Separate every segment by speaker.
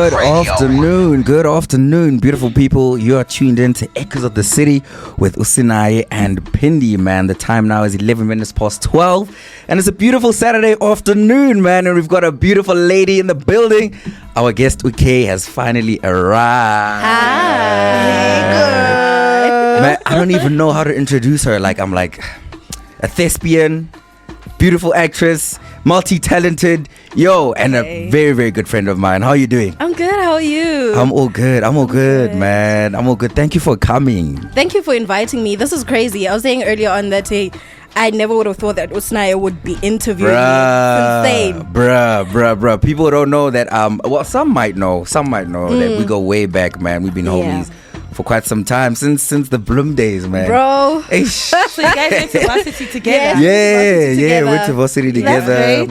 Speaker 1: Good afternoon, beautiful people. You are tuned in to Echoes of the City with Sinaye and Phindi, man. The time now is 11 minutes past 12, and it's a beautiful Saturday afternoon, man. And we've got a beautiful lady in the building. Our guest, Kay, has finally arrived.
Speaker 2: Hi.
Speaker 1: Man, I don't even know how to introduce her. I'm like a thespian, beautiful actress, multi-talented, and a very, very good friend of mine. How are you doing?
Speaker 2: I'm good. How are you?
Speaker 1: I'm all good, man. I'm all good. Thank you for coming.
Speaker 2: Thank you for inviting me. This is crazy. I was saying earlier on that I never would have thought that Sinaye would be interviewing me. It's insane.
Speaker 1: Bruh. People don't know that, some might know that we go way back, man. We've been homies for quite some time, since the Bloom days, man.
Speaker 2: Bro.
Speaker 3: So you guys went to varsity together?
Speaker 1: Yeah, went to varsity together.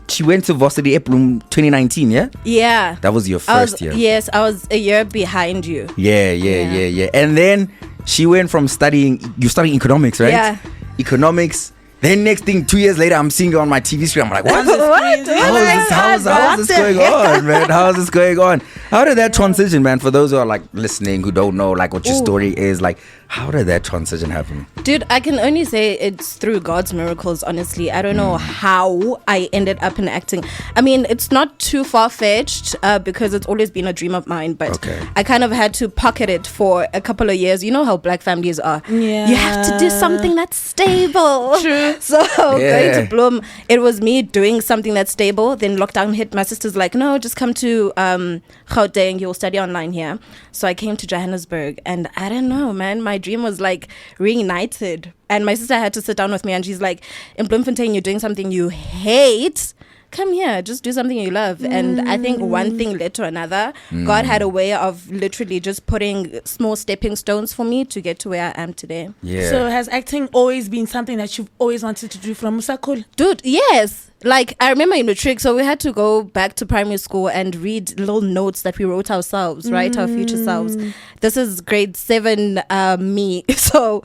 Speaker 1: She went to varsity at Bloom 2019, yeah?
Speaker 2: Yeah.
Speaker 1: That was your first year.
Speaker 2: Yes, I was a year behind you.
Speaker 1: Yeah. And then she went from studying economics, right?
Speaker 2: Yeah.
Speaker 1: Economics. Then next thing, 2 years later, I'm seeing you on my TV screen. I'm like, what? How is this going on, man? How is this going on? How did that transition, man? For those who are listening, who don't know what your story is, how did that transition happen?
Speaker 2: Dude, I can only say it's through God's miracles, honestly. I don't know how I ended up in acting. I mean, it's not too far-fetched because it's always been a dream of mine, but I kind of had to pocket it for a couple of years. You know how black families are.
Speaker 3: Yeah.
Speaker 2: You have to do something that's stable.
Speaker 3: True.
Speaker 2: So going to Bloom, it was me doing something that's stable. Then lockdown hit. My sister's like, no, just come to Gauteng. You'll study online here. So I came to Johannesburg, and I don't know, man. My dream was reignited. And my sister had to sit down with me, and she's like, in Bloemfontein, you're doing something you hate. Come here, just do something you love. And I think one thing led to another. God had a way of literally just putting small stepping stones for me to get to where I am today.
Speaker 1: Yeah.
Speaker 3: So has acting always been something that you've always wanted to do from Musakul?
Speaker 2: Dude, yes. I remember in matric, so we had to go back to primary school and read little notes that we wrote ourselves, right? Our future selves. This is grade 7 me. So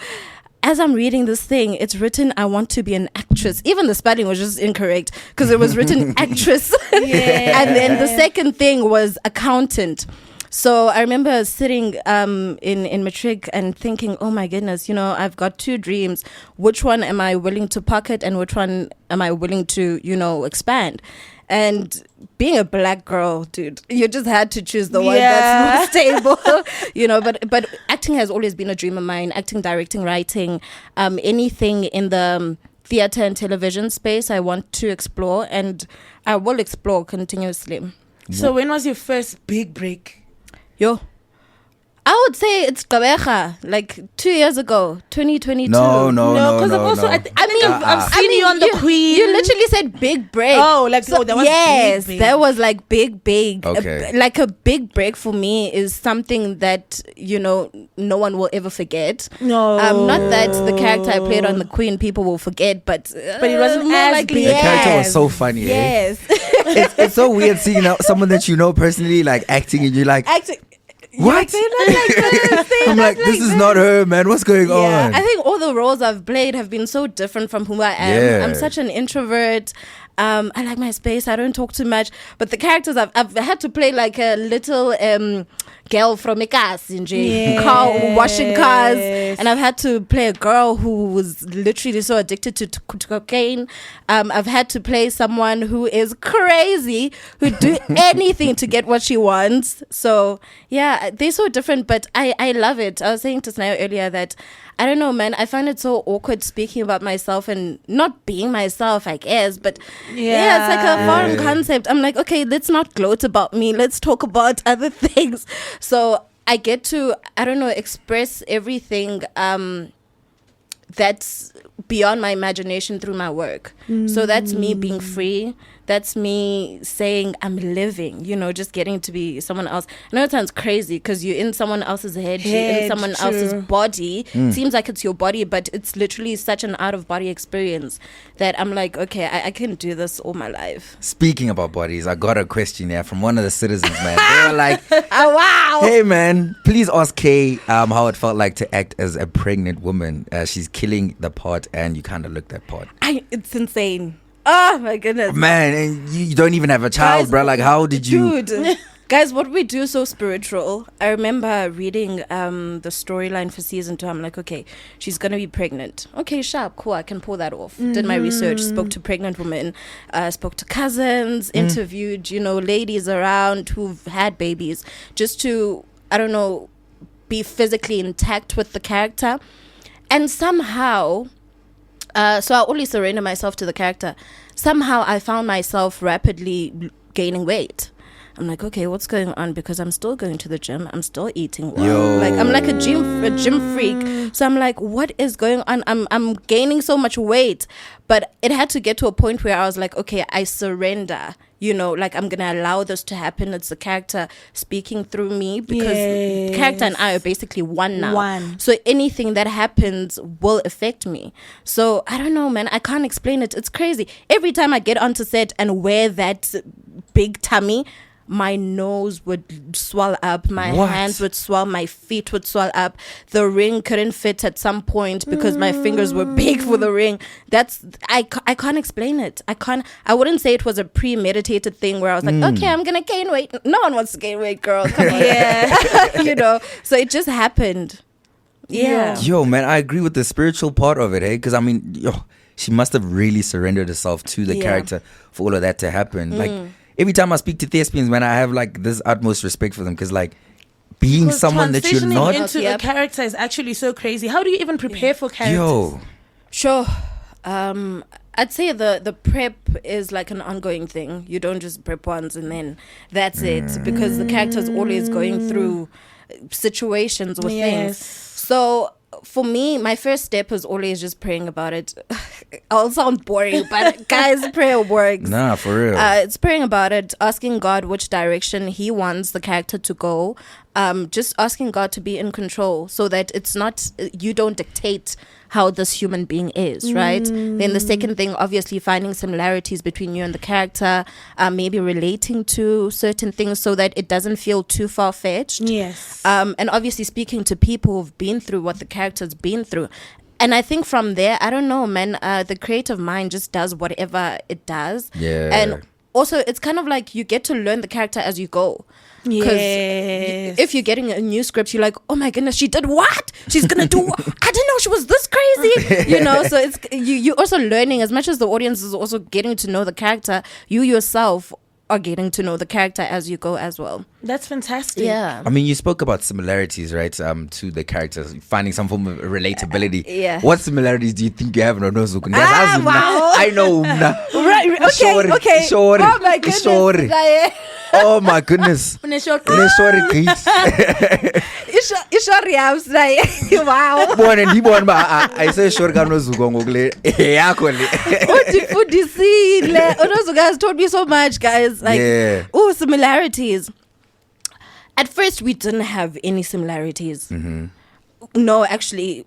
Speaker 2: as I'm reading this thing, it's written, I want to be an actress. Even the spelling was just incorrect because it was written actress. And then the second thing was accountant. So I remember sitting in matric and thinking, oh my goodness, I've got 2 dreams. Which one am I willing to pocket and which one am I willing to, expand? And being a black girl, dude, you just had to choose the one that's more stable, But acting has always been a dream of mine. Acting, directing, writing, anything in the theater and television space I want to explore, and I will explore continuously.
Speaker 3: So when was your first big break?
Speaker 2: I would say it's Gqeberha, 2 years ago, 2022.
Speaker 1: No.
Speaker 3: Because I've seen you on the Queen.
Speaker 2: You literally said big break.
Speaker 3: That was big.
Speaker 2: That was big.
Speaker 1: Okay.
Speaker 2: A big break for me is something that, no one will ever forget.
Speaker 3: No.
Speaker 2: Not that the character I played on the Queen people will forget, but
Speaker 3: it wasn't as big.
Speaker 1: The character was so funny.
Speaker 2: Yes.
Speaker 1: It's so weird seeing someone that you know personally acting, and you're like,
Speaker 2: acting.
Speaker 1: what? I'm like, this is not her, man. What's going on?
Speaker 2: I think all the roles I've played have been so different from who I am.
Speaker 1: Yeah.
Speaker 2: I'm such an introvert. I like my space. I don't talk too much. But the characters I've had to play a little girl from Ekasi, car washing cars, and I've had to play a girl who was literally so addicted to cocaine. I've had to play someone who is crazy, who do anything to get what she wants. So yeah, they're so different, but I love it. I was saying to Sinaye earlier that I don't know, man. I find it so awkward speaking about myself and not being myself, I guess. But it's like a foreign concept. I'm like, okay, let's not gloat about me. Let's talk about other things. So I get to, express everything that's beyond my imagination through my work. So that's me being free. That's me saying I'm living, just getting to be someone else. I know it sounds crazy because you're in someone else's head, you're in someone else's body. Seems like it's your body, but it's literally such an out-of-body experience that I'm like, okay, I can do this all my life.
Speaker 1: Speaking about bodies, I got a question here from one of the citizens, man. They were like,
Speaker 2: oh, wow.
Speaker 1: Hey, man, please ask Kay how it felt like to act as a pregnant woman. She's killing the part and you kind of look that part.
Speaker 2: It's insane. Oh my goodness.
Speaker 1: Man, and you don't even have a child,
Speaker 2: Guys,
Speaker 1: bro. Like, how did you?
Speaker 2: Dude. Guys, what we do is so spiritual. I remember reading the storyline for season 2. I'm like, okay, she's gonna be pregnant. Okay, sharp, cool. I can pull that off. Did my research, spoke to pregnant women, spoke to cousins, interviewed, ladies around who've had babies, just to, I don't know, be physically intact with the character. And somehow, so I only surrender myself to the character. Somehow I found myself rapidly gaining weight. I'm like, okay, what's going on? Because I'm still going to the gym. I'm still eating well.
Speaker 1: Yo.
Speaker 2: Like, I'm like a gym freak. So I'm like, what is going on? I'm gaining so much weight. But it had to get to a point where I was like, okay, I surrender. Like, I'm going to allow this to happen. It's the character speaking through me, because the character and I are basically one now. So anything that happens will affect me. So I don't know, man. I can't explain it. It's crazy. Every time I get onto set and wear that big tummy, my nose would swell up, my hands would swell, my feet would swell up. The ring couldn't fit at some point because my fingers were big for the ring. I can't explain it. I wouldn't say it was a premeditated thing where I was like, okay, I'm gonna gain weight. No one wants to gain weight, girl. Come on. Yeah. So it just happened. Yeah.
Speaker 1: Yo, man, I agree with the spiritual part of it, because I mean, she must have really surrendered herself to the character for all of that to happen. Like, every time I speak to thespians, man, I have like this utmost respect for them, because like being someone that you're not
Speaker 3: into a character is actually so crazy. How do you even prepare for characters?
Speaker 1: Yo,
Speaker 2: sure. I'd say the prep is like an ongoing thing. You don't just prep once and then that's it, because the character's always going through situations or things. So for me, my first step is always just praying about it. I'll sound boring, but guys, prayer works.
Speaker 1: Nah, for real.
Speaker 2: It's praying about it, asking God which direction He wants the character to go. Just asking God to be in control, so that it's not, you don't dictate how this human being is, right? Then the second thing, obviously finding similarities between you and the character, maybe relating to certain things so that it doesn't feel too far-fetched.
Speaker 3: Yes.
Speaker 2: And obviously speaking to people who've been through what the character's been through. And I think from there, I don't know, man, the creative mind just does whatever it does.
Speaker 1: Yeah.
Speaker 2: And also, it's kind of like you get to learn the character as you go.
Speaker 3: Yes.
Speaker 2: If you're getting a new script, you're like, oh my goodness, she did what? She's gonna do what? I didn't know she was this crazy. So it's you're also learning, as much as the audience is also getting to know the character, you yourself are getting to know the character as you go as well.
Speaker 3: That's fantastic.
Speaker 2: Yeah.
Speaker 1: I mean, you spoke about similarities, right? To the characters, finding some form of relatability.
Speaker 2: Yeah.
Speaker 1: What similarities do you think you have in Onozuku?
Speaker 2: Wow.
Speaker 1: I know.
Speaker 2: Right. Okay.
Speaker 1: Sorry.
Speaker 2: Oh my goodness.
Speaker 1: Sorry. Oh my goodness. Sorry, kids.
Speaker 2: Ishori house. Wow.
Speaker 1: Born and he born, but I say sure Onozuku ngokule.
Speaker 2: Onozuku has taught me so much, guys. Like, similarities. At first, we didn't have any similarities. No, actually,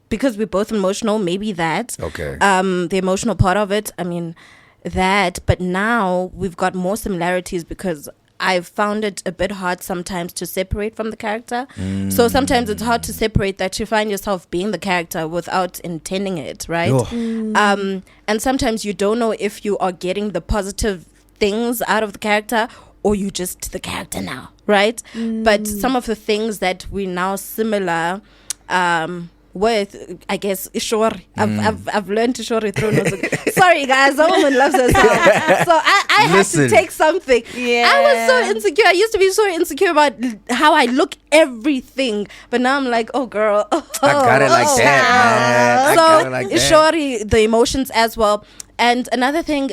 Speaker 2: because we're both emotional, maybe that.
Speaker 1: Okay.
Speaker 2: The emotional part of it, I mean, that. But now we've got more similarities because I've found it a bit hard sometimes to separate from the character. So sometimes it's hard to separate that you find yourself being the character without intending it, right? And sometimes you don't know if you are getting the positive things out of the character or you just the character now, right? But some of the things that we now similar with, I guess, Ishori. I've learned Ishori through Nozuku. Sorry guys, a woman loves herself. So I had to take something. I was so insecure. I used to be so insecure about how I look, everything. But now I'm like, oh girl. I
Speaker 1: got it like that, man.
Speaker 2: So Ishori, the emotions as well. And another thing,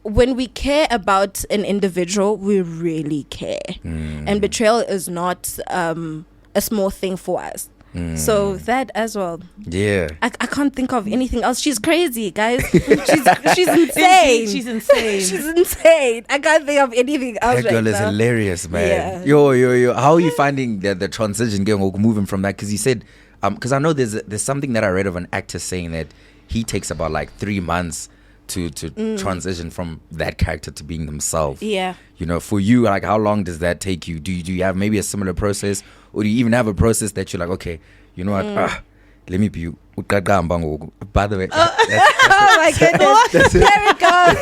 Speaker 2: when we care about an individual, we really care. And betrayal is not a small thing for us. So that as well.
Speaker 1: Yeah.
Speaker 2: I can't think of anything else. She's crazy, guys. She's insane.
Speaker 3: She's insane.
Speaker 2: She's insane. I can't think of anything else.
Speaker 1: That girl is hilarious, man. Yo. How are you finding the transition moving from that? Because you said, because I know there's something that I read of an actor saying that he takes about like 3 months to transition from that character to being themselves.
Speaker 2: Yeah.
Speaker 1: For you, like, how long does that take you? Do you have maybe a similar process, or do you even have a process that you're like, okay, you know what, let me be Uqaqamba ngoku. By the way,
Speaker 2: Oh my goodness. There we go.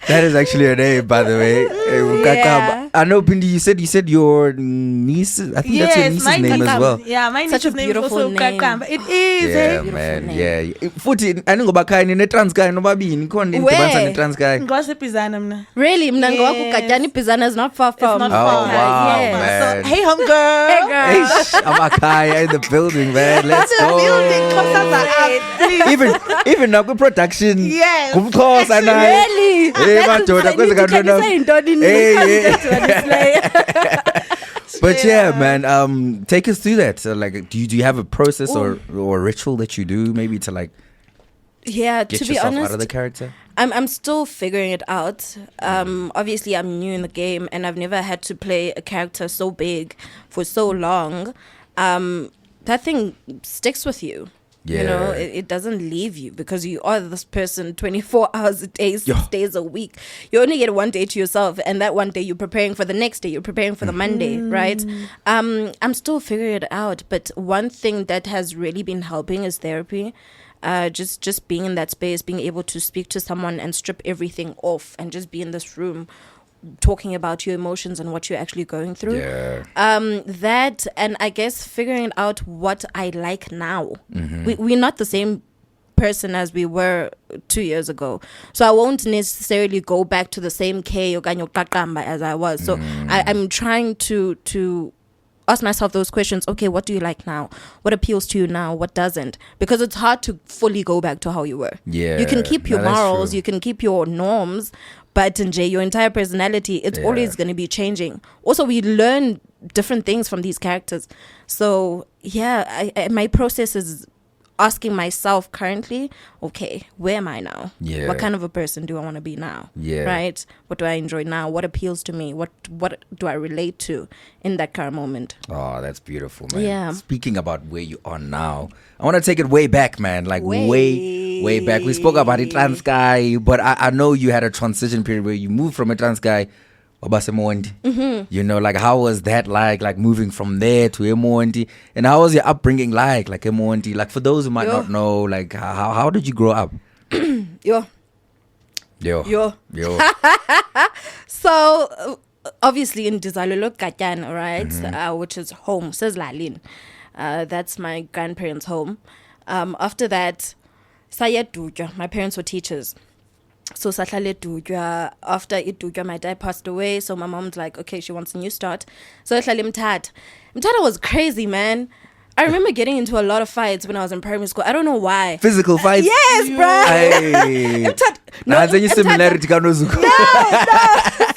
Speaker 1: that is actually her name, by the way. Uqaqamba. I know, Phindi, you said your niece. I think that's your niece's
Speaker 3: my
Speaker 1: name
Speaker 3: niece.
Speaker 1: as well.
Speaker 3: Yeah, my
Speaker 2: Such a
Speaker 3: niece's name is
Speaker 2: beautiful
Speaker 3: also
Speaker 2: name.
Speaker 3: Uqaqamba. It is.
Speaker 1: Yeah,
Speaker 3: eh?
Speaker 1: man.
Speaker 2: name.
Speaker 1: Yeah. Futhi I ngoba khaya ni Transkei nobabini khona indibanisa ne Transkei.
Speaker 3: Ngwasepizana mna.
Speaker 2: Really, mna ngowakho
Speaker 3: Yes.
Speaker 2: Katyani Pizana is not far
Speaker 3: It's
Speaker 2: from.
Speaker 3: not
Speaker 1: Oh,
Speaker 3: far.
Speaker 1: wow,
Speaker 3: Yes.
Speaker 1: man.
Speaker 3: So, hey, home girl.
Speaker 2: Hey, girl.
Speaker 1: Hey, I'm Akaya in the building, man. Let's go.
Speaker 3: Building comes up, please.
Speaker 1: Even now the production.
Speaker 3: Yes.
Speaker 1: Kumkhosa naye.
Speaker 2: Really?
Speaker 1: Hey, madoda kwenza kantona. But yeah, man, take us through that. So like, do you have a process or a ritual that you do maybe to like
Speaker 2: Yeah,
Speaker 1: get
Speaker 2: to be
Speaker 1: yourself
Speaker 2: honest,
Speaker 1: out of the character?
Speaker 2: I'm still figuring it out. Obviously, I'm new in the game, and I've never had to play a character so big for so long. That thing sticks with you. You know,
Speaker 1: Yeah.
Speaker 2: it doesn't leave you because you are this person 24 hours a day, 6
Speaker 1: Yeah.
Speaker 2: days a week. You only get one day to yourself, and that one day you're preparing for the next day. You're preparing for the Monday, right? I'm still figuring it out, but one thing that has really been helping is therapy. Just being in that space, being able to speak to someone and strip everything off, and just be in this room talking about your emotions and what you're actually going through.
Speaker 1: Yeah.
Speaker 2: That, and I guess figuring out what I like now. We're not the same person as we were 2 years ago, so I won't necessarily go back to the same Kay Bikitisha as I was. So I'm trying to ask myself those questions. Okay, what do you like now? What appeals to you now? What doesn't? Because it's hard to fully go back to how you were.
Speaker 1: Yeah.
Speaker 2: You can keep your
Speaker 1: No, that's
Speaker 2: morals,
Speaker 1: true.
Speaker 2: you can keep your norms, but your entire personality, it's
Speaker 1: Yeah.
Speaker 2: always going to be changing. Also, we learn different things from these characters. So yeah, my process is asking myself currently, okay, where am I now?
Speaker 1: Yeah.
Speaker 2: What kind of a person do I want to be now?
Speaker 1: Yeah.
Speaker 2: Right? What do I enjoy now? What appeals to me? What do I relate to in that current moment?
Speaker 1: Oh, that's beautiful, man.
Speaker 2: Yeah.
Speaker 1: Speaking about where you are now, I want to take it way back, man. Like way back. We spoke about it Transkei, but I know you had a transition period where you moved from a Transkei. You know, like how was that like moving from there to Emondi, and how was your upbringing like Emondi? Like for those who might not know, like how did you grow up?
Speaker 2: Yo. So obviously in Dizalolo Katyan, right, which is home, says Lalin. That's my grandparents' home. After that, Sayat my parents were teachers. So Sahlale Dudya, after Idudya, my dad passed away. So my mom's like, okay, she wants a new start. So Sahlale Mthatha. Mthatha was crazy, man. I remember getting into a lot of fights when I was in primary school. I don't know why.
Speaker 1: Physical fights?
Speaker 2: Yes, bro.
Speaker 1: Hey. Nah, then you similarity kanozuko.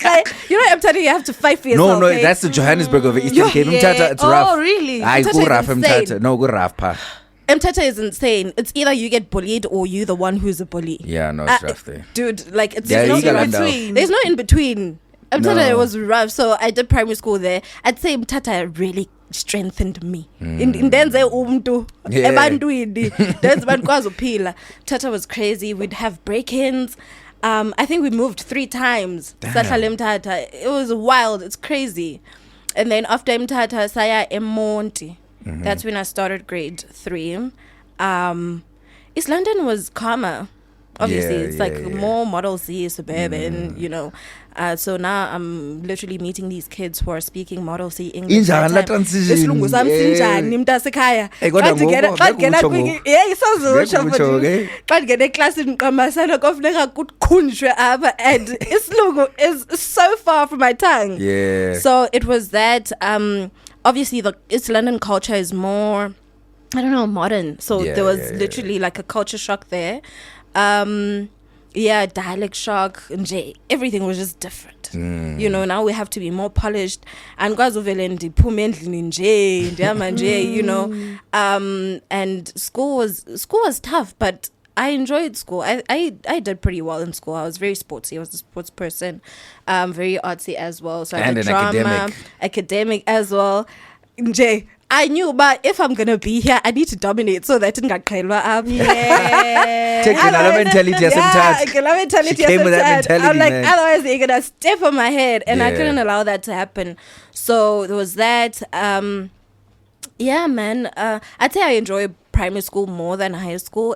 Speaker 2: Like, you know, I'm telling you, you have to fight for yourself.
Speaker 1: No,
Speaker 2: okay?
Speaker 1: that's the Johannesburg of Eastern Cape.
Speaker 3: Yeah.
Speaker 1: Mthatha, it's
Speaker 3: Oh,
Speaker 1: rough.
Speaker 3: really?
Speaker 1: Ay,
Speaker 2: Mthatha
Speaker 1: go
Speaker 2: is
Speaker 1: rough,
Speaker 2: insane.
Speaker 1: Mthatha. No, go rough, pa.
Speaker 2: Mthatha is insane. It's either you get bullied or you the one who's a bully.
Speaker 1: Yeah, no, it's rough there.
Speaker 2: Dude, like, it's
Speaker 1: Yeah,
Speaker 2: no
Speaker 1: you gotta
Speaker 2: in
Speaker 1: know.
Speaker 2: between. There's no in between. Mthatha,
Speaker 1: No.
Speaker 2: it was rough. So I did primary school there. I'd say Mthatha really strengthened me. Ndenze umntu
Speaker 1: Yeah.
Speaker 2: ebantwini. Ndenze abantu uphila. Mthatha was crazy. We'd have break-ins. I think we moved 3 times. Sahlale Mthatha. It was wild. It's crazy. And then after Mthatha, saya eMonti. That's when I started grade 3. East London was calmer. Obviously, it's like more Model C, suburban, you know. So now I'm literally meeting these kids who are speaking Model C English.
Speaker 1: Injani la transition?
Speaker 2: Isilungu sami sinjani mntasekhaya.
Speaker 1: Hey, kodwa ngoku-
Speaker 2: Xa ndingena
Speaker 1: ngeke
Speaker 2: kwi-
Speaker 1: utsho
Speaker 2: yeah, isazusho
Speaker 1: Ngeke utsho,
Speaker 2: futhi.
Speaker 1: okay?
Speaker 2: Xa ndingena eklasini ngiqamasana kofuneka kukhunjwe apha, and isilungu is so far from my tongue.
Speaker 1: Yeah.
Speaker 2: So it was that. Obviously, the East London culture is more, I don't know, modern. So
Speaker 1: Yeah,
Speaker 2: there was
Speaker 1: yeah,
Speaker 2: literally like a culture shock there. Dialect shock. Everything was just different. You know, now we have to be more polished. And you know. And school was tough, but I enjoyed school. I did pretty well in school. I was very sportsy. I was a sports person. Very artsy as well. So I
Speaker 1: And
Speaker 2: did
Speaker 1: an
Speaker 2: drama, academic as well. I knew, but if I'm gonna be here, I need to dominate so that I didn't get up. Yeah.
Speaker 1: Take another mentality as Mthatha. She came with that mentality,
Speaker 2: I'm like,
Speaker 1: man.
Speaker 2: otherwise they're gonna step on my head, and I
Speaker 1: Yeah.
Speaker 2: couldn't allow that to happen. So there was that. Yeah, man. I'd say I enjoy primary school more than high school.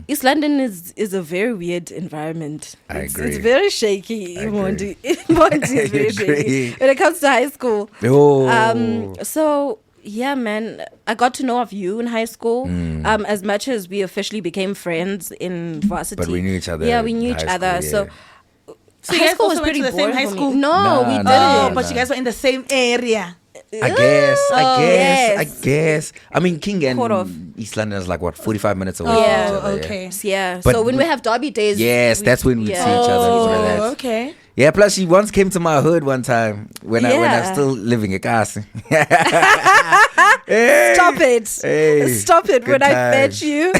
Speaker 2: East London is a very weird environment.
Speaker 1: I agree.
Speaker 2: It's very shaky. Monty is very shaky when it comes to high school.
Speaker 1: Oh.
Speaker 2: So yeah, man, I got to know of you in high school. As much as we officially became friends in varsity,
Speaker 1: But we knew each other.
Speaker 2: Yeah, we knew
Speaker 1: in
Speaker 2: each
Speaker 1: high
Speaker 2: other.
Speaker 1: school,
Speaker 3: So
Speaker 2: high
Speaker 3: you guys
Speaker 2: school
Speaker 3: also
Speaker 2: was
Speaker 3: went
Speaker 2: pretty
Speaker 3: to the same
Speaker 2: boring
Speaker 3: high
Speaker 2: for me.
Speaker 3: school?
Speaker 2: No, we didn't.
Speaker 3: But you guys were in the same area.
Speaker 1: I guess.
Speaker 2: Yes.
Speaker 1: I mean, King and
Speaker 2: Sort of.
Speaker 1: East London is like what, 45 minutes away
Speaker 3: Oh,
Speaker 1: from each other.
Speaker 3: okay.
Speaker 2: Yeah.
Speaker 1: But
Speaker 2: so when we have derby days,
Speaker 1: Yes, that's when we'd see each other.
Speaker 3: Oh,
Speaker 1: Remember that?
Speaker 3: okay.
Speaker 1: Yeah, plus she once came to my hood one time when I was
Speaker 2: Yeah.
Speaker 1: still living in Kasi.
Speaker 2: Stop it.
Speaker 1: Hey,
Speaker 2: Stop it.
Speaker 1: good
Speaker 2: When I
Speaker 1: times.
Speaker 2: fetch you.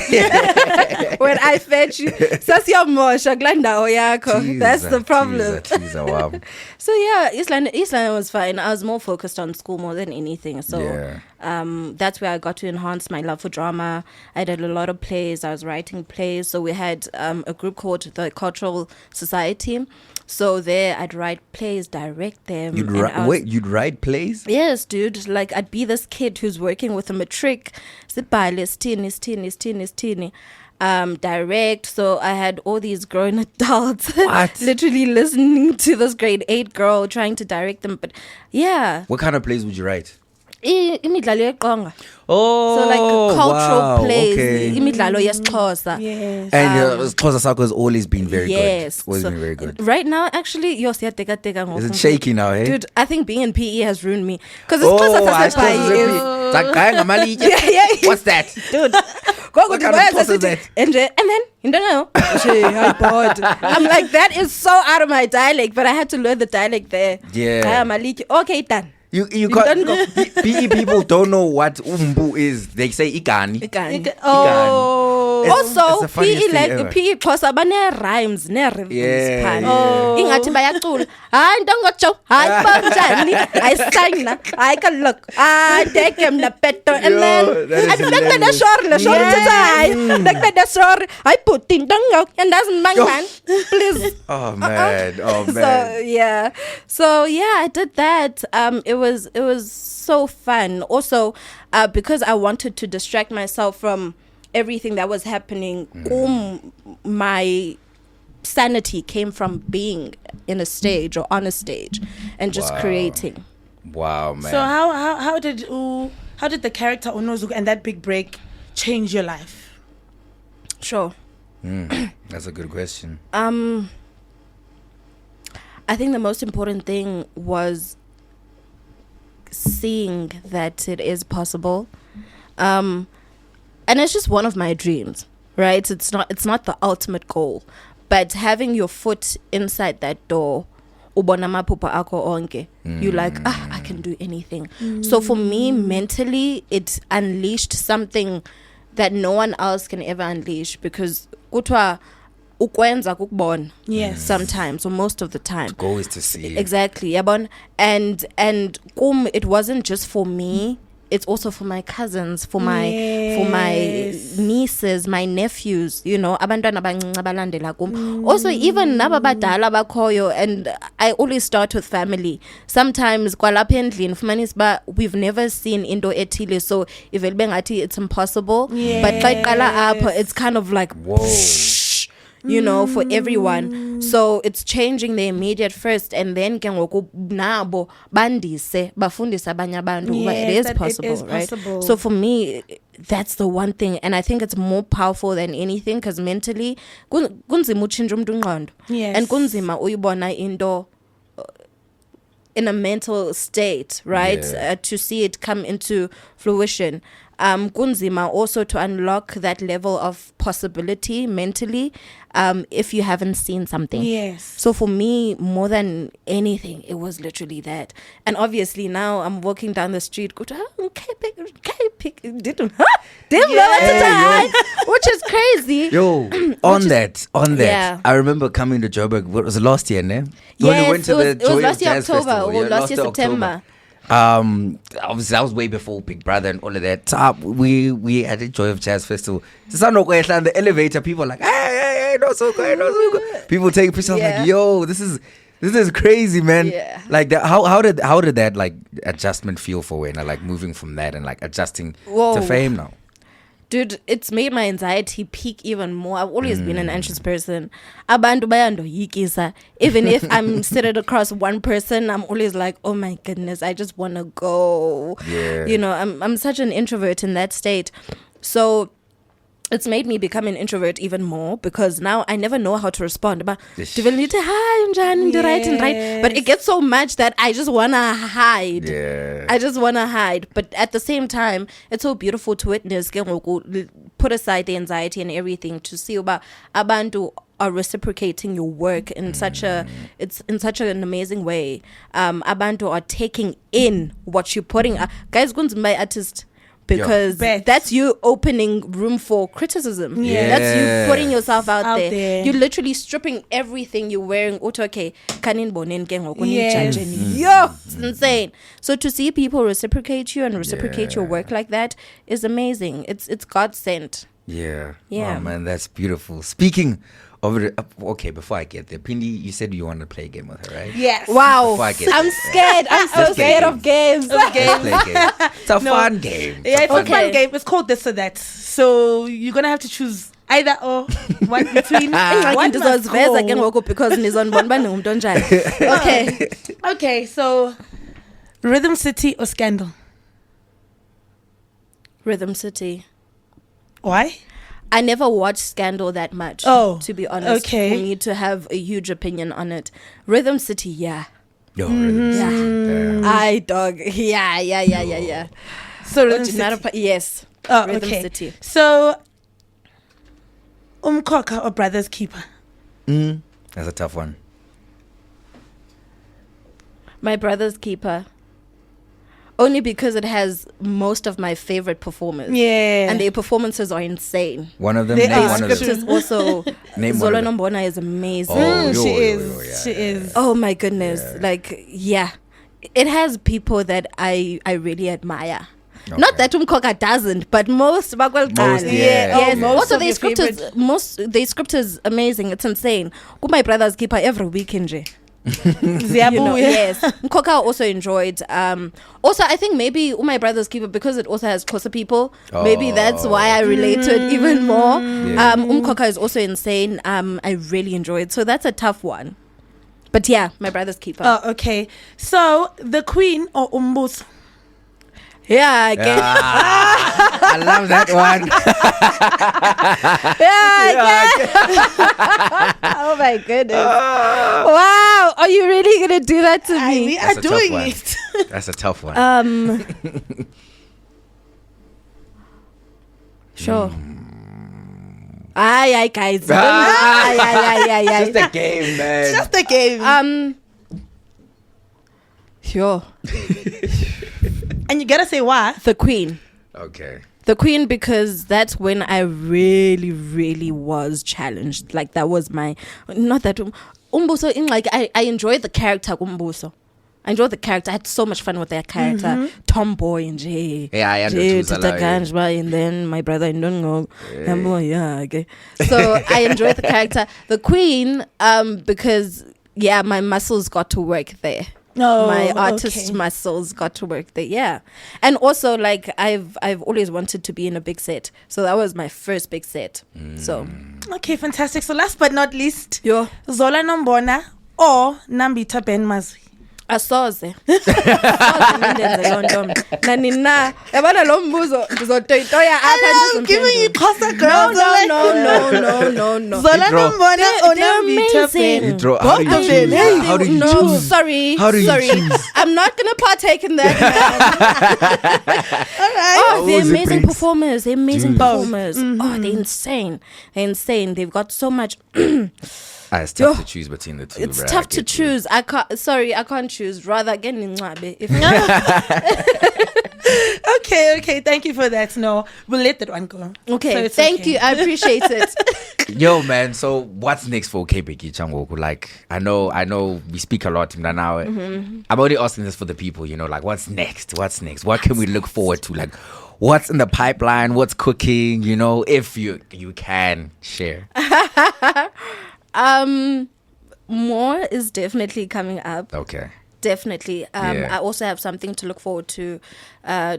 Speaker 2: When I fetch you. Sasiyamosha kulanda yakho. That's the problem.
Speaker 1: Wow.
Speaker 2: So yeah, East London was fine. I was more focused on school more than anything. So
Speaker 1: Yeah.
Speaker 2: that's where I got to enhance my love for drama. I did a lot of plays. I was writing plays. So we had a group called the Cultural Society. So there I'd write plays, direct them.
Speaker 1: You'd write plays?
Speaker 2: Yes, dude. Like I'd be this kid who's working with a matric. Direct. So I had all these grown adults
Speaker 1: What?
Speaker 2: literally listening to this grade 8 girl trying to direct them. But yeah.
Speaker 1: What kind of plays would you write?
Speaker 2: Imidlalo yeqonga.
Speaker 1: Oh,
Speaker 2: So like cultural
Speaker 1: wow,
Speaker 2: plays,
Speaker 1: okay.
Speaker 2: imidlalo yesiXhosa.
Speaker 3: Yes.
Speaker 1: And Xhosa Sako has always been very
Speaker 2: Yes.
Speaker 1: good. Always
Speaker 2: So,
Speaker 1: been very good.
Speaker 2: Right now, actually,
Speaker 1: Is it shaky now, eh?
Speaker 2: Dude, I think being in PE has ruined me. Because
Speaker 1: Oh,
Speaker 2: it's
Speaker 1: I
Speaker 2: Xhosa
Speaker 1: suppose
Speaker 2: is...
Speaker 1: it's Zakaya ngamali.
Speaker 2: Yeah.
Speaker 1: What's that?
Speaker 2: Dude,
Speaker 1: What kind of Xhosa is that?
Speaker 2: and then you don't know. I'm like, that is so out of my dialect, but I had to learn the dialect there.
Speaker 1: Yeah.
Speaker 2: Okay, done.
Speaker 1: You
Speaker 2: don't go.
Speaker 1: can't. PE people don't know what umbu is. They say igani.
Speaker 3: Oh.
Speaker 1: It's
Speaker 2: Also,
Speaker 1: the funniest
Speaker 2: PE
Speaker 1: thing
Speaker 2: like
Speaker 1: ever.
Speaker 2: PE Xhosa bane rhymes, ne rhythms.
Speaker 1: Yeah,
Speaker 2: phana.
Speaker 1: yeah.
Speaker 2: Ingathi bayacula. Hayi ntongotsho, hayi banjani, hayi sangna, hayi kalok, hayi deke mna peto, and
Speaker 1: Yo,
Speaker 2: then
Speaker 1: that is
Speaker 2: and then
Speaker 1: hilarious.
Speaker 2: the shore hayi, like the shore, hayi putin tongo, and doesn't man, please.
Speaker 1: Oh man. Oh man.
Speaker 2: So yeah, I did that. It was so fun. Also, because I wanted to distract myself from everything that was happening. My sanity came from being in a stage or on a stage and just
Speaker 1: Wow.
Speaker 2: creating.
Speaker 1: Wow, man.
Speaker 3: So how did the character Onozuku and that big break change your life?
Speaker 2: Sure.
Speaker 1: That's a good question.
Speaker 2: I think the most important thing was seeing that it is possible. And it's just one of my dreams, right? It's not the ultimate goal, but having your foot inside that door, ubona amaphupha akho onke, you're like, I can do anything. So for me, mentally, it unleashed something that no one else can ever unleash, because kuthiwa ukwenza kukubona.
Speaker 3: Yes.
Speaker 2: Sometimes, or most of the time.
Speaker 1: The goal is to see.
Speaker 2: Exactly, yabona. And it wasn't just for me. It's also for my cousins, for my nieces, my nephews, abantwana abancinci abalandela kum. Also, even naba badala bakhoyo, and I always start with family. Sometimes kwalapha endlini fumanisa ba we've never seen into ethile, so ivele bengathi it's impossible. But xa iqala apha, it's kind of like
Speaker 1: Whoa.
Speaker 2: for everyone. So it's changing the immediate first, and then ke ngoku nabo bandise bafundisa abanye abantu uba it is possible, right? So for me, that's the one thing, and I think it's more powerful than anything, because mentally kunzima utshintsha umuntu ingqondo, and kunzima uyibona into in a mental state, right?
Speaker 1: Yeah.
Speaker 2: To see it come into fruition. Kunzima also to unlock that level of possibility mentally, if you haven't seen something.
Speaker 3: Yes.
Speaker 2: So for me, more than anything, it was literally that. And obviously now I'm walking down the street, go to which is crazy.
Speaker 1: Yo, on that,
Speaker 2: Yeah.
Speaker 1: I remember coming to Joburg. What was it, last year, ne?
Speaker 2: Yes, it was
Speaker 1: Joy of
Speaker 2: last year
Speaker 1: Jazz
Speaker 2: October,
Speaker 1: Festival.
Speaker 2: or
Speaker 1: Yeah,
Speaker 2: last year September.
Speaker 1: October. Obviously that was way before Big Brother and all of that. We had a Joy of Jazz Festival. And the elevator, people are like, hey, no so good. People take pictures. I'm like, yo, this is crazy, man.
Speaker 2: Yeah.
Speaker 1: Like that. How did that like adjustment feel for when like moving from that and like adjusting to fame now?
Speaker 2: Dude, it's made my anxiety peak even more. I've always been an anxious person. Abantu bayandoyikisa. Even if I'm sitting across one person, I'm always like, oh my goodness, I just want to go.
Speaker 1: Yeah.
Speaker 2: You know, I'm such an introvert in that state. So it's made me become an introvert even more because now I never know how to respond. But hi, right. But it gets so much that I just wanna hide.
Speaker 1: Yeah.
Speaker 2: I just wanna hide. But at the same time, it's so beautiful to witness. Put aside the anxiety and everything to see about abantu are reciprocating your work in such an amazing way. Abantu are taking in what you're putting. Guys, my artist. Because that's you opening room for criticism.
Speaker 3: Yeah.
Speaker 2: That's you putting yourself out there.
Speaker 3: there.
Speaker 2: You're literally stripping everything you're wearing. Okay,
Speaker 3: Yes.
Speaker 2: Yo, it's insane. So to see people reciprocate you and reciprocate your work like that is amazing. It's God sent.
Speaker 1: Yeah.
Speaker 2: Yeah.
Speaker 1: Oh man, that's beautiful. Speaking of it, okay, before I get there, Phindi, you said you want to play a game with her, right?
Speaker 3: Yes.
Speaker 2: Wow.
Speaker 1: Before I get
Speaker 2: I'm
Speaker 1: there.
Speaker 2: scared. I'm so
Speaker 1: Let's play
Speaker 2: scared
Speaker 1: games.
Speaker 2: of games.
Speaker 1: Let's play a game. It's a fun game.
Speaker 3: Yeah, it's a
Speaker 2: Okay.
Speaker 3: fun game. It's called this or that. So you're gonna have to choose either or. One between. One must go.
Speaker 2: Because okay.
Speaker 3: Okay, so Rhythm City or Scandal?
Speaker 2: Rhythm City.
Speaker 3: Why?
Speaker 2: I never watched Scandal that much.
Speaker 3: Oh,
Speaker 2: to be honest,
Speaker 3: okay.
Speaker 2: for me to have a huge opinion on it. Rhythm City, yeah.
Speaker 1: Yo, Rhythm City. Damn.
Speaker 2: I dog, yeah.
Speaker 3: So Rhythm
Speaker 2: Original
Speaker 3: City.
Speaker 2: yes.
Speaker 3: Oh,
Speaker 2: Rhythm
Speaker 3: okay.
Speaker 2: City.
Speaker 3: So Umkhokha or Brother's Keeper?
Speaker 1: That's a tough one.
Speaker 2: My Brother's Keeper. Only because it has most of my favorite performers.
Speaker 3: Yeah.
Speaker 2: And their performances are insane.
Speaker 1: One of them.
Speaker 3: They
Speaker 1: Name
Speaker 3: are.
Speaker 1: one of
Speaker 2: Script
Speaker 1: them.
Speaker 2: is also
Speaker 1: Name one
Speaker 2: Zola
Speaker 1: of them.
Speaker 2: Nombona is amazing.
Speaker 1: Oh, yo,
Speaker 3: she
Speaker 1: yo,
Speaker 3: is.
Speaker 1: yo, yeah,
Speaker 3: She is.
Speaker 2: Oh my goodness.
Speaker 1: Yeah.
Speaker 2: Like, yeah. It has people that I really admire.
Speaker 1: Okay.
Speaker 2: Not that Umkhokha doesn't, but most
Speaker 1: Most, yeah.
Speaker 2: Yes.
Speaker 1: Oh,
Speaker 3: most
Speaker 2: Also
Speaker 3: of
Speaker 2: their
Speaker 3: your
Speaker 2: script is their script is amazing. It's insane. My Brother's Keeper every weekend. You know, yes. Mkhokha also enjoyed. Also, I think maybe My Brother's Keeper, because it also has Xhosa people. Maybe that's why I relate to it even more.
Speaker 1: Yeah.
Speaker 2: Mkhokha is also insane. I really enjoyed. So that's a tough one. But yeah, My Brother's Keeper.
Speaker 3: Oh, okay. So the Queen or Umbuso?
Speaker 2: Yeah, I guess.
Speaker 1: I love that one.
Speaker 2: Oh my goodness. Wow. Are you really going to do that to me?
Speaker 3: We
Speaker 1: That's
Speaker 3: are
Speaker 1: a tough
Speaker 3: doing
Speaker 1: one.
Speaker 3: it.
Speaker 1: That's a tough one.
Speaker 2: Sure. Aye, guys.
Speaker 1: Just a game, man.
Speaker 3: Just a game.
Speaker 2: Sure.
Speaker 3: And you gotta say why.
Speaker 2: The Queen.
Speaker 1: Okay.
Speaker 2: The Queen, because that's when I really, really was challenged. Like, that was my... Not that... Umbuso, I enjoyed the character Umbuso. I enjoyed the character. I had so much fun with that character. Tomboy and Jay.
Speaker 1: Yeah, I
Speaker 2: Jay,
Speaker 1: understood.
Speaker 2: Tata Ganjba, and then my brother in Dongo. Yeah, okay. So I enjoyed the character. The Queen, because, yeah, my muscles got to work there.
Speaker 3: No,
Speaker 2: My artist muscles got to work there, yeah. And also, like, I've always wanted to be in a big set. So that was my first big set. So,
Speaker 3: Okay, fantastic. So last but not least,
Speaker 2: yo,
Speaker 3: Zola Nombona or Nambita Ben Mazwi?
Speaker 2: asoze nendenze loo nto nani na yabona lo mbuzo ndizotoyitoya apha
Speaker 3: I'm giving you Xhosa girls.
Speaker 2: no
Speaker 3: Zola
Speaker 1: Intro.
Speaker 3: Nombona or
Speaker 2: They're
Speaker 3: Nambita Ben?
Speaker 2: amazing.
Speaker 1: How do you
Speaker 3: Both of
Speaker 1: choose?
Speaker 3: them.
Speaker 1: How do you
Speaker 2: no,
Speaker 1: choose?
Speaker 2: sorry.
Speaker 1: How do you choose?
Speaker 2: I'm not gonna partake in that. Oh, they're
Speaker 1: Who's the
Speaker 2: amazing
Speaker 1: prince?
Speaker 2: performers. They're amazing
Speaker 3: Both.
Speaker 2: performers. Oh, they're insane. They're insane. They've got so much.
Speaker 1: It's tough
Speaker 2: Yo.
Speaker 1: to choose between the two.
Speaker 2: It's
Speaker 1: bruh.
Speaker 2: tough
Speaker 1: I
Speaker 2: to
Speaker 1: get you.
Speaker 2: choose. I can't choose. Rather get Ncwabe.
Speaker 3: Okay. Thank you for that. No, we'll let that one go.
Speaker 2: Okay,
Speaker 3: So it's
Speaker 2: thank
Speaker 3: okay.
Speaker 2: you. I appreciate it.
Speaker 1: Yo, man. So what's next for Kay Bikitisha? Like, I know, we speak a lot now. I'm only asking this for the people. You know, like, what's next? What can we look forward to? Like, what's in the pipeline? What's cooking? You know, if you can share.
Speaker 2: More is definitely coming up.
Speaker 1: Okay.
Speaker 2: Definitely.
Speaker 1: Yeah.
Speaker 2: I also have something to look forward to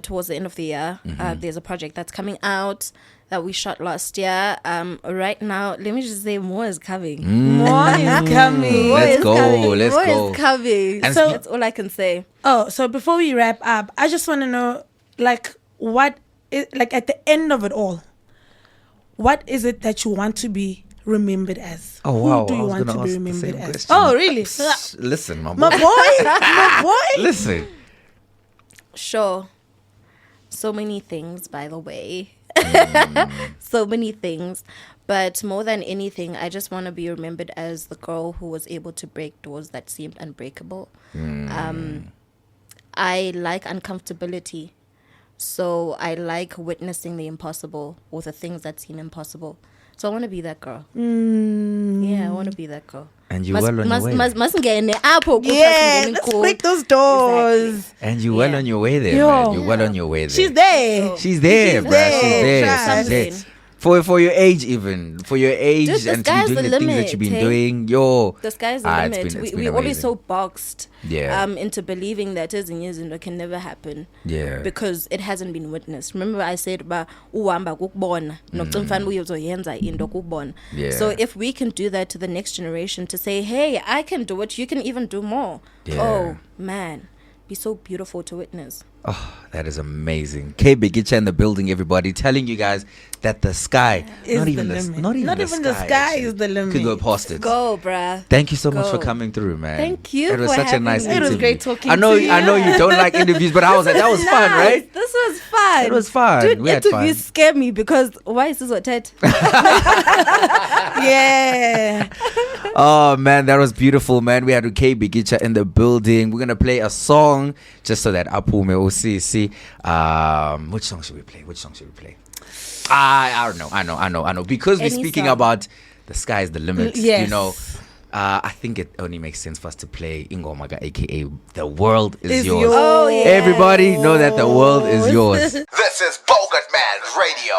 Speaker 2: towards the end of the year. There's a project that's coming out that we shot last year. Right now, let me just say more is coming.
Speaker 3: More is coming.
Speaker 2: More
Speaker 1: Let's
Speaker 2: is
Speaker 1: go,
Speaker 2: coming.
Speaker 1: let's
Speaker 2: more
Speaker 1: go.
Speaker 2: is coming.
Speaker 1: And
Speaker 2: So
Speaker 1: spe-
Speaker 2: that's all I can say.
Speaker 3: Oh, so before we wrap up, I just want to know, like, what is, like, at the end of it all, what is it that you want to be remembered as?
Speaker 1: Oh, wow.
Speaker 3: Who do
Speaker 1: I
Speaker 3: you
Speaker 1: was
Speaker 3: want
Speaker 1: gonna
Speaker 3: to be
Speaker 1: ask the
Speaker 3: remembered
Speaker 1: same
Speaker 3: as?
Speaker 1: question.
Speaker 3: Oh, really?
Speaker 1: Listen, my boy.
Speaker 3: My boy, my boy.
Speaker 1: Listen.
Speaker 2: Sure. So many things, by the way. So many things. But more than anything, I just want to be remembered as the girl who was able to break doors that seemed unbreakable. I like uncomfortability. So I like witnessing the impossible or the things that seem impossible. So I want to be that girl. Yeah, I want to be that girl.
Speaker 1: And you well on your way.
Speaker 2: Must get in the apple.
Speaker 3: Yeah, let's break those doors.
Speaker 2: Exactly.
Speaker 1: And you well
Speaker 2: Yeah.
Speaker 1: on your way there,
Speaker 3: Yo.
Speaker 1: man. You're well on your way there.
Speaker 3: She's there.
Speaker 1: She's there, bruh.
Speaker 3: there.
Speaker 1: She's there.
Speaker 3: Try.
Speaker 1: She's there.
Speaker 2: Something.
Speaker 1: For your age, even for your age,
Speaker 2: Dude, the
Speaker 1: and to be
Speaker 2: sky's
Speaker 1: doing
Speaker 2: the
Speaker 1: the things that
Speaker 2: limit,
Speaker 1: you've been
Speaker 2: hey?
Speaker 1: doing, yo.
Speaker 2: The sky's the
Speaker 1: it's
Speaker 2: limit.
Speaker 1: been
Speaker 2: We're always
Speaker 1: amazing.
Speaker 2: so boxed
Speaker 1: Yeah.
Speaker 2: into believing that it can never happen.
Speaker 1: Yeah.
Speaker 2: Because it hasn't been witnessed. Remember I said about uhamba kukubona nokucimfana uyozoyenza into kukubona.
Speaker 1: Yeah.
Speaker 2: So if we can do that to the next generation to say, hey, I can do it, you can even do more.
Speaker 1: Yeah.
Speaker 2: Oh man, be so beautiful to witness.
Speaker 1: Oh, that is amazing. Kay Bikitisha in the building, everybody, telling you guys that the sky,
Speaker 3: Is
Speaker 1: not
Speaker 3: the
Speaker 1: even
Speaker 3: limit.
Speaker 1: not even the sky
Speaker 3: is
Speaker 1: actually
Speaker 3: the limit.
Speaker 1: could go past it.
Speaker 2: Go, bruh.
Speaker 1: Thank you so much
Speaker 2: Go.
Speaker 1: for coming through, man.
Speaker 2: Thank you
Speaker 1: It was
Speaker 2: for
Speaker 1: such a
Speaker 2: having
Speaker 1: nice
Speaker 2: me. It
Speaker 1: interview.
Speaker 3: was great talking
Speaker 1: I know
Speaker 3: to you.
Speaker 1: I know you don't like interviews, but I was like, that was fun,
Speaker 2: Nice.
Speaker 1: right?
Speaker 2: This was fun.
Speaker 1: It was fun.
Speaker 2: Dude,
Speaker 1: We had
Speaker 2: interviews
Speaker 1: fun.
Speaker 2: scare me because why is this what Ted?
Speaker 3: Yeah.
Speaker 1: Oh man, that was beautiful, man. We had Kay Bikitisha in the building. We're gonna play a song just so that Apume OCC. Which song should we play? I don't know. I know. Because we're
Speaker 2: Any
Speaker 1: speaking
Speaker 2: song.
Speaker 1: about the sky is the limit.
Speaker 3: Yes.
Speaker 1: You know. I think it only makes sense for us to play Ingomaga, aka The World is Yours.
Speaker 2: Oh, yeah.
Speaker 1: Everybody know that the world is yours.
Speaker 4: This is Bogart Man Radio.